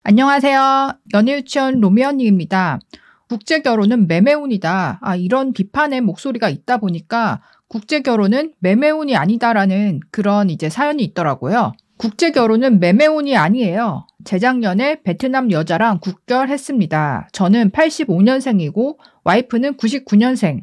안녕하세요. 연애유치원 로미언니입니다. 국제결혼은 매매혼이다. 이런 비판의 목소리가 있다 보니까 국제결혼은 매매혼이 아니다라는 그런 사연이 있더라고요. 국제결혼은 매매혼이 아니에요. 재작년에 베트남 여자랑 국결했습니다. 저는 85년생이고 와이프는 99년생.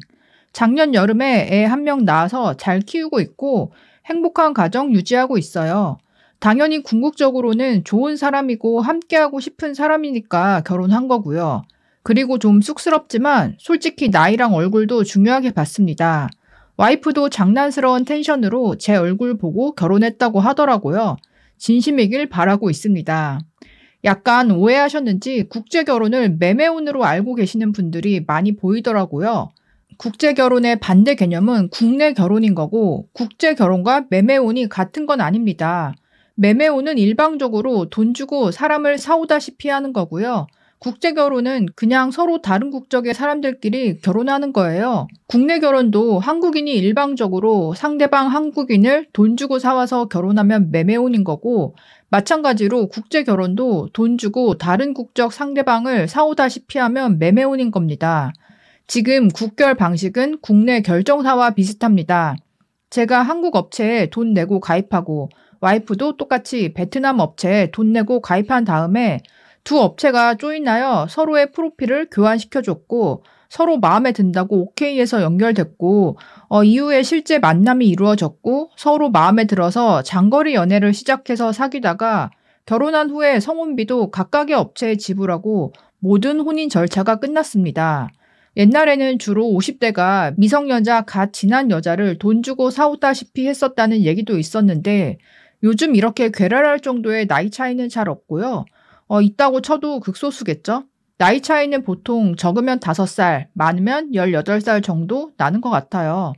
작년 여름에 애 한 명 낳아서 잘 키우고 있고 행복한 가정 유지하고 있어요. 당연히 궁극적으로는 좋은 사람이고 함께하고 싶은 사람이니까 결혼한 거고요. 그리고 좀 쑥스럽지만 솔직히 나이랑 얼굴도 중요하게 봤습니다. 와이프도 장난스러운 텐션으로 제 얼굴 보고 결혼했다고 하더라고요. 진심이길 바라고 있습니다. 약간 오해하셨는지 국제결혼을 매매혼으로 알고 계시는 분들이 많이 보이더라고요. 국제결혼의 반대 개념은 국내 결혼인 거고 국제결혼과 매매혼이 같은 건 아닙니다. 매매혼은 일방적으로 돈 주고 사람을 사오다시피 하는 거고요. 국제결혼은 그냥 서로 다른 국적의 사람들끼리 결혼하는 거예요. 국내 결혼도 한국인이 일방적으로 상대방 한국인을 돈 주고 사와서 결혼하면 매매혼인 거고 마찬가지로 국제결혼도 돈 주고 다른 국적 상대방을 사오다시피 하면 매매혼인 겁니다. 지금 국결 방식은 국내 결정사와 비슷합니다. 제가 한국 업체에 돈 내고 가입하고 와이프도 똑같이 베트남 업체에 돈 내고 가입한 다음에 두 업체가 조인하여 서로의 프로필을 교환시켜줬고 서로 마음에 든다고 OK해서 연결됐고 이후에 실제 만남이 이루어졌고 서로 마음에 들어서 장거리 연애를 시작해서 사귀다가 결혼한 후에 성혼비도 각각의 업체에 지불하고 모든 혼인 절차가 끝났습니다. 옛날에는 주로 50대가 미성년자 갓 지난 여자를 돈 주고 사오다시피 했었다는 얘기도 있었는데 요즘 이렇게 괴랄할 정도의 나이 차이는 잘 없고요. 있다고 쳐도 극소수겠죠? 나이 차이는 보통 적으면 5살, 많으면 18살 정도 나는 것 같아요.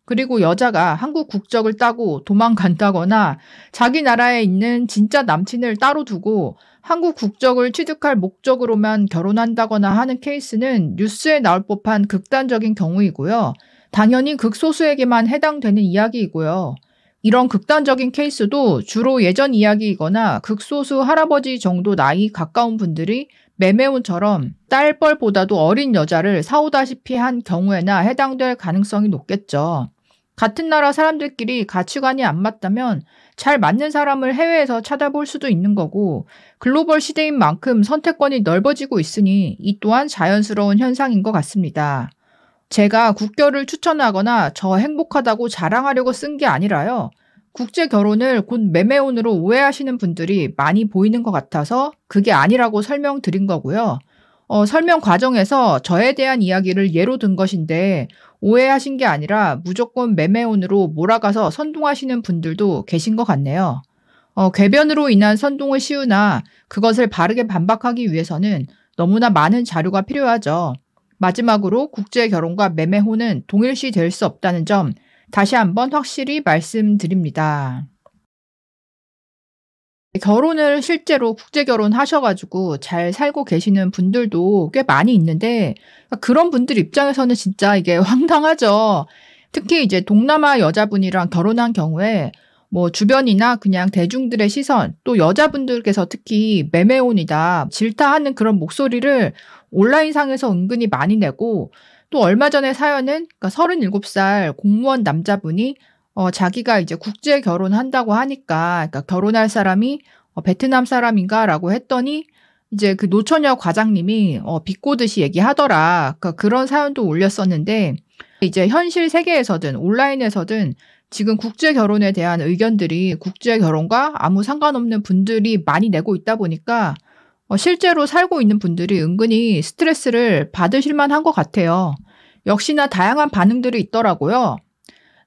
그리고 여자가 한국 국적을 따고 도망간다거나 자기 나라에 있는 진짜 남친을 따로 두고 한국 국적을 취득할 목적으로만 결혼한다거나 하는 케이스는 뉴스에 나올 법한 극단적인 경우이고요. 당연히 극소수에게만 해당되는 이야기이고요. 이런 극단적인 케이스도 주로 예전 이야기이거나 극소수 할아버지 정도 나이 가까운 분들이 매매혼처럼 딸뻘보다도 어린 여자를 사오다시피 한 경우에나 해당될 가능성이 높겠죠. 같은 나라 사람들끼리 가치관이 안 맞다면 잘 맞는 사람을 해외에서 찾아볼 수도 있는 거고 글로벌 시대인 만큼 선택권이 넓어지고 있으니 이 또한 자연스러운 현상인 것 같습니다. 제가 국결을 추천하거나 저 행복하다고 자랑하려고 쓴 게 아니라요. 국제결혼을 곧 매매혼으로 오해하시는 분들이 많이 보이는 것 같아서 그게 아니라고 설명드린 거고요. 설명 과정에서 저에 대한 이야기를 예로 든 것인데 오해하신 게 아니라 무조건 매매혼으로 몰아가서 선동하시는 분들도 계신 것 같네요. 궤변으로 인한 선동을 씌우나 그것을 바르게 반박하기 위해서는 너무나 많은 자료가 필요하죠. 마지막으로 국제결혼과 매매혼은 동일시 될 수 없다는 점 다시 한번 확실히 말씀드립니다. 결혼을 실제로 국제결혼 하셔가지고 잘 살고 계시는 분들도 꽤 많이 있는데 그런 분들 입장에서는 진짜 이게 황당하죠. 특히 동남아 여자분이랑 결혼한 경우에 주변이나 그냥 대중들의 시선 또 여자분들께서 특히 매매혼이다 질타하는 그런 목소리를 온라인상에서 은근히 많이 내고 또 얼마 전에 사연은 37살 공무원 남자분이 자기가 국제 결혼한다고 하니까 결혼할 사람이 베트남 사람인가라고 했더니 그 노처녀 과장님이 비꼬듯이 얘기하더라. 그런 사연도 올렸었는데 현실 세계에서든 온라인에서든 지금 국제 결혼에 대한 의견들이 국제 결혼과 아무 상관없는 분들이 많이 내고 있다 보니까 실제로 살고 있는 분들이 은근히 스트레스를 받으실 만한 것 같아요. 역시나 다양한 반응들이 있더라고요.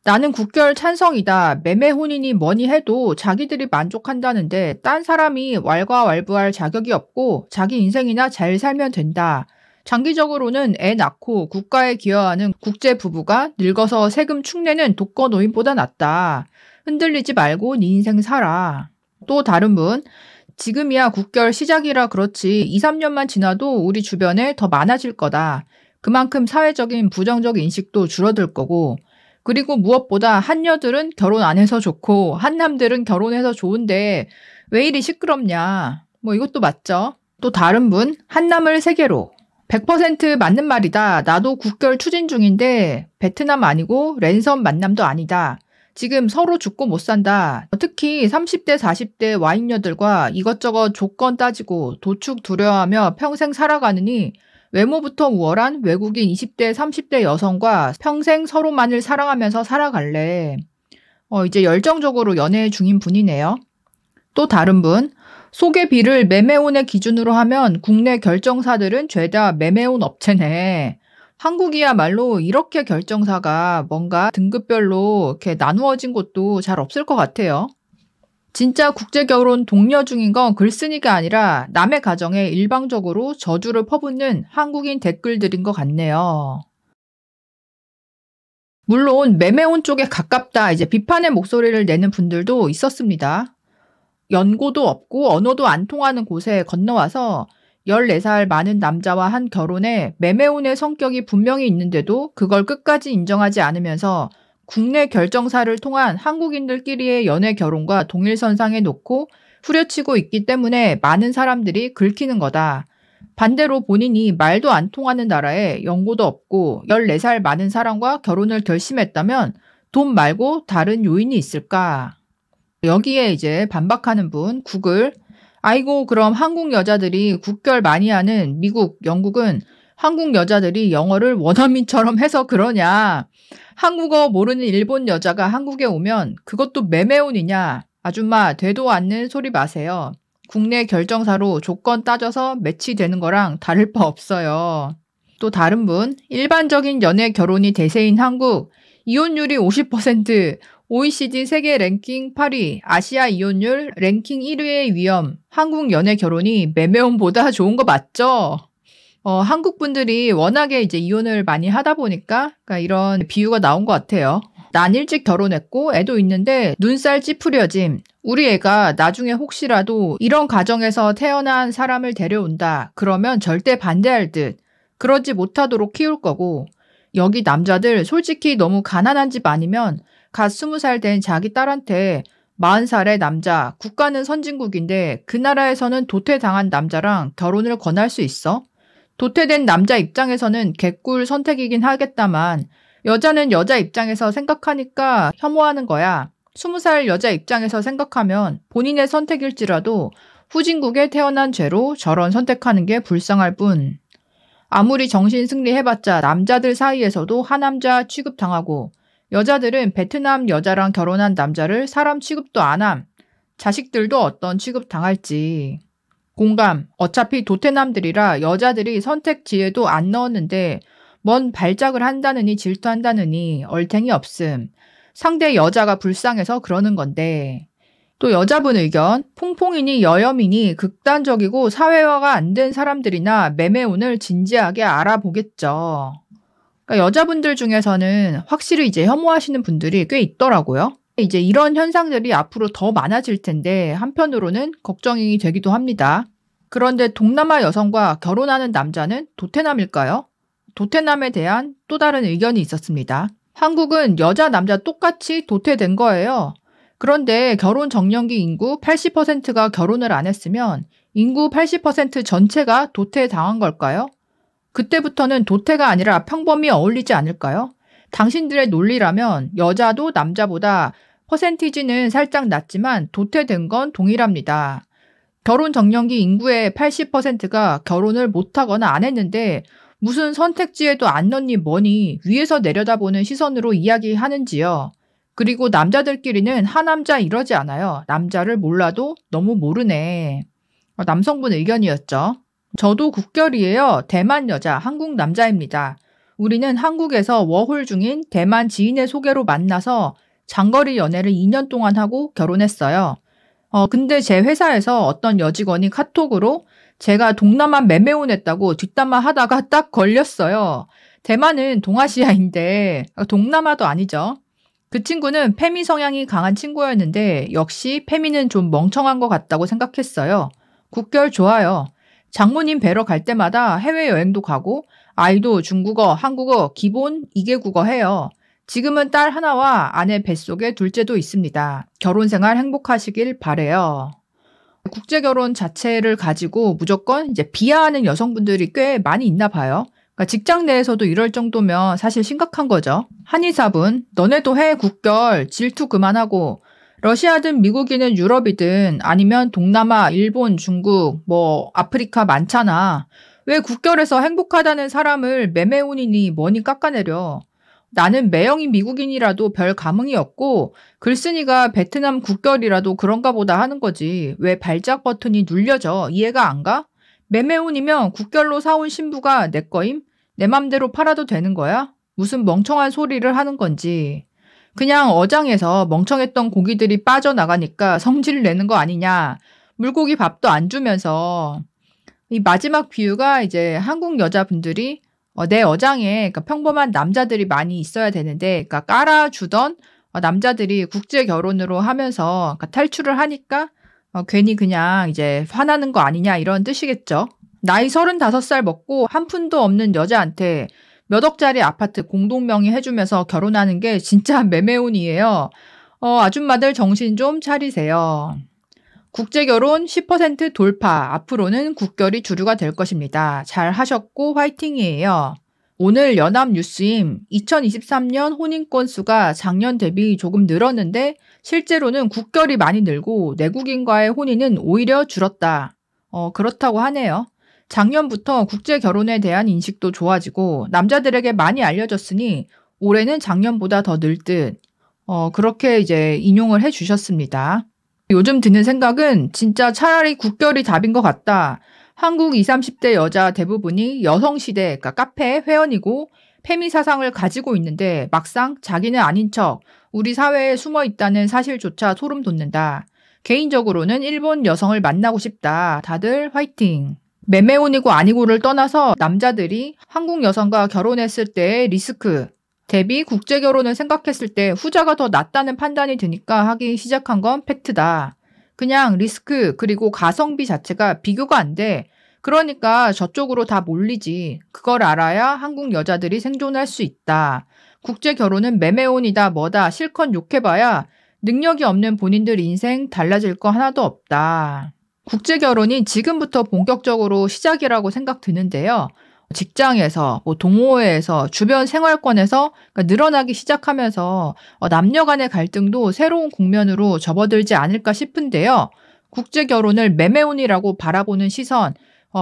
나는 국결 찬성이다. 매매혼인이 뭐니 해도 자기들이 만족한다는데 딴 사람이 왈가왈부할 자격이 없고 자기 인생이나 잘 살면 된다. 장기적으로는 애 낳고 국가에 기여하는 국제 부부가 늙어서 세금 축내는 독거 노인보다 낫다. 흔들리지 말고 네 인생 살아. 또 다른 분. 지금이야 국결 시작이라 그렇지 2, 3년만 지나도 우리 주변에 더 많아질 거다. 그만큼 사회적인 부정적 인식도 줄어들 거고 그리고 무엇보다 한여들은 결혼 안 해서 좋고 한남들은 결혼해서 좋은데 왜 이리 시끄럽냐. 이것도 맞죠. 또 다른 분, 한남을 세계로. 100% 맞는 말이다. 나도 국결 추진 중인데 베트남 아니고 랜선 만남도 아니다. 지금 서로 죽고 못 산다. 특히 30대, 40대 와인녀들과 이것저것 조건 따지고 도축 두려워하며 평생 살아가느니 외모부터 우월한 외국인 20대, 30대 여성과 평생 서로만을 사랑하면서 살아갈래. 이제 열정적으로 연애 중인 분이네요. 또 다른 분, 소개비를 매매혼의 기준으로 하면 국내 결정사들은 죄다 매매혼 업체네. 한국이야말로 이렇게 결정사가 뭔가 등급별로 이렇게 나누어진 곳도 잘 없을 것 같아요. 진짜 국제결혼 독려 중인 건 글쓴이가 아니라 남의 가정에 일방적으로 저주를 퍼붓는 한국인 댓글들인 것 같네요. 물론 매매혼 쪽에 가깝다 이제 비판의 목소리를 내는 분들도 있었습니다. 연고도 없고 언어도 안 통하는 곳에 건너와서 14살 많은 남자와 한 결혼에 매매혼의 성격이 분명히 있는데도 그걸 끝까지 인정하지 않으면서 국내 결정사를 통한 한국인들끼리의 연애 결혼과 동일선상에 놓고 후려치고 있기 때문에 많은 사람들이 긁히는 거다. 반대로 본인이 말도 안 통하는 나라에 연고도 없고 14살 많은 사람과 결혼을 결심했다면 돈 말고 다른 요인이 있을까? 여기에 이제 반박하는 분, 구글. 아이고, 그럼 한국 여자들이 국결 많이 하는 미국, 영국은 한국 여자들이 영어를 원어민처럼 해서 그러냐. 한국어 모르는 일본 여자가 한국에 오면 그것도 매매혼이냐. 아줌마, 되도 않는 소리 마세요. 국내 결정사로 조건 따져서 매치되는 거랑 다를 바 없어요. 또 다른 분, 일반적인 연애 결혼이 대세인 한국, 이혼율이 50%, OECD 세계 랭킹 8위, 아시아 이혼율 랭킹 1위의 위험, 한국 연애 결혼이 매매혼보다 좋은 거 맞죠? 한국 분들이 워낙에 이제 이혼을 많이 하다 보니까 그러니까 이런 비유가 나온 것 같아요. 난 일찍 결혼했고 애도 있는데 눈살 찌푸려짐. 우리 애가 나중에 혹시라도 이런 가정에서 태어난 사람을 데려온다. 그러면 절대 반대할 듯. 그러지 못하도록 키울 거고. 여기 남자들 솔직히 너무 가난한 집 아니면 갓 20살 된 자기 딸한테 40살의 남자, 국가는 선진국인데 그 나라에서는 도태당한 남자랑 결혼을 권할 수 있어? 도태된 남자 입장에서는 개꿀 선택이긴 하겠다만 여자는 여자 입장에서 생각하니까 혐오하는 거야. 20살 여자 입장에서 생각하면 본인의 선택일지라도 후진국에 태어난 죄로 저런 선택하는 게 불쌍할 뿐. 아무리 정신 승리해봤자 남자들 사이에서도 하남자 취급당하고 여자들은 베트남 여자랑 결혼한 남자를 사람 취급도 안 함. 자식들도 어떤 취급 당할지. 공감. 어차피 도태남들이라 여자들이 선택 지혜도 안 넣었는데 뭔 발작을 한다느니 질투한다느니 얼탱이 없음. 상대 여자가 불쌍해서 그러는 건데. 또 여자분 의견. 퐁퐁이니 여염이니 극단적이고 사회화가 안 된 사람들이나 매매운을 진지하게 알아보겠죠. 그러니까 여자분들 중에서는 확실히 이제 혐오하시는 분들이 꽤 있더라고요. 이제 이런 현상들이 앞으로 더 많아질 텐데 한편으로는 걱정이 되기도 합니다. 그런데 동남아 여성과 결혼하는 남자는 도태남일까요? 도태남에 대한 또 다른 의견이 있었습니다. 한국은 여자 남자 똑같이 도태된 거예요. 그런데 결혼 정년기 인구 80%가 결혼을 안 했으면 인구 80% 전체가 도태당한 걸까요? 그때부터는 도태가 아니라 평범히 어울리지 않을까요? 당신들의 논리라면 여자도 남자보다 퍼센티지는 살짝 낮지만 도태된 건 동일합니다. 결혼 정년기 인구의 80%가 결혼을 못하거나 안 했는데 무슨 선택지에도 안 넣니 뭐니 위에서 내려다보는 시선으로 이야기하는지요. 그리고 남자들끼리는 하남자 이러지 않아요. 남자를 몰라도 너무 모르네. 남성분 의견이었죠. 저도 국결이에요. 대만 여자, 한국 남자입니다. 우리는 한국에서 워홀 중인 대만 지인의 소개로 만나서 장거리 연애를 2년 동안 하고 결혼했어요. 근데 제 회사에서 어떤 여직원이 카톡으로 제가 동남아 매매혼했다고 뒷담화 하다가 딱 걸렸어요. 대만은 동아시아인데 동남아도 아니죠. 그 친구는 페미 성향이 강한 친구였는데 역시 페미는 좀 멍청한 것 같다고 생각했어요. 국결 좋아요. 장모님 뵈러 갈 때마다 해외여행도 가고 아이도 중국어, 한국어, 기본 2개국어 해요. 지금은 딸 하나와 아내 뱃속에 둘째도 있습니다. 결혼생활 행복하시길 바래요. 국제결혼 자체를 가지고 무조건 이제 비하하는 여성분들이 꽤 많이 있나 봐요. 그러니까 직장 내에서도 이럴 정도면 사실 심각한 거죠. 한의사분, 너네도 해 국결, 질투 그만하고. 러시아든 미국이든 유럽이든 아니면 동남아, 일본, 중국, 아프리카 많잖아. 왜 국결에서 행복하다는 사람을 매매운이니 뭐니 깎아내려. 나는 매형이 미국인이라도 별 감흥이 없고 글쓴이가 베트남 국결이라도 그런가 보다 하는 거지. 왜 발작 버튼이 눌려져? 이해가 안 가? 매매운이면 국결로 사온 신부가 내 거임? 내 맘대로 팔아도 되는 거야? 무슨 멍청한 소리를 하는 건지. 그냥 어장에서 멍청했던 고기들이 빠져나가니까 성질 내는 거 아니냐. 물고기 밥도 안 주면서. 이 마지막 비유가 이제 한국 여자분들이 내 어장에 그러니까 평범한 남자들이 많이 있어야 되는데 그러니까 깔아주던 남자들이 국제 결혼으로 하면서 그러니까 탈출을 하니까 괜히 그냥 이제 화나는 거 아니냐 이런 뜻이겠죠. 나이 35살 먹고 한 푼도 없는 여자한테 몇 억짜리 아파트 공동명의 해주면서 결혼하는 게 진짜 매매운이에요. 아줌마들 정신 좀 차리세요. 국제결혼 10% 돌파. 앞으로는 국결이 주류가 될 것입니다. 잘 하셨고 화이팅이에요. 오늘 연합뉴스임 2023년 혼인 건수가 작년 대비 조금 늘었는데 실제로는 국결이 많이 늘고 내국인과의 혼인은 오히려 줄었다. 그렇다고 하네요. 작년부터 국제결혼에 대한 인식도 좋아지고 남자들에게 많이 알려졌으니 올해는 작년보다 더 늘 듯. 그렇게 이제 인용을 해주셨습니다. 요즘 드는 생각은 진짜 차라리 국결이 답인 것 같다. 한국 20, 30대 여자 대부분이 여성시대, 그러니까 카페 회원이고 페미 사상을 가지고 있는데 막상 자기는 아닌 척 우리 사회에 숨어 있다는 사실조차 소름 돋는다. 개인적으로는 일본 여성을 만나고 싶다. 다들 화이팅. 매매혼이고 아니고를 떠나서 남자들이 한국 여성과 결혼했을 때의 리스크, 대비 국제결혼을 생각했을 때 후자가 더 낫다는 판단이 드니까 하기 시작한 건 팩트다. 그냥 리스크 그리고 가성비 자체가 비교가 안 돼. 그러니까 저쪽으로 다 몰리지. 그걸 알아야 한국 여자들이 생존할 수 있다. 국제결혼은 매매혼이다 뭐다 실컷 욕해봐야 능력이 없는 본인들 인생 달라질 거 하나도 없다. 국제결혼이 지금부터 본격적으로 시작이라고 생각 드는데요. 직장에서, 동호회에서, 주변 생활권에서 그러니까 늘어나기 시작하면서 남녀 간의 갈등도 새로운 국면으로 접어들지 않을까 싶은데요. 국제결혼을 매매혼이라고 바라보는 시선,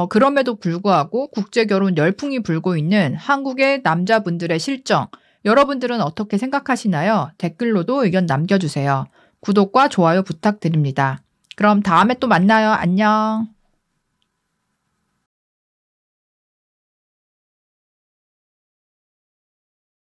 그럼에도 불구하고 국제결혼 열풍이 불고 있는 한국의 남자분들의 실정, 여러분들은 어떻게 생각하시나요? 댓글로도 의견 남겨주세요. 구독과 좋아요 부탁드립니다. 그럼 다음에 또 만나요. 안녕.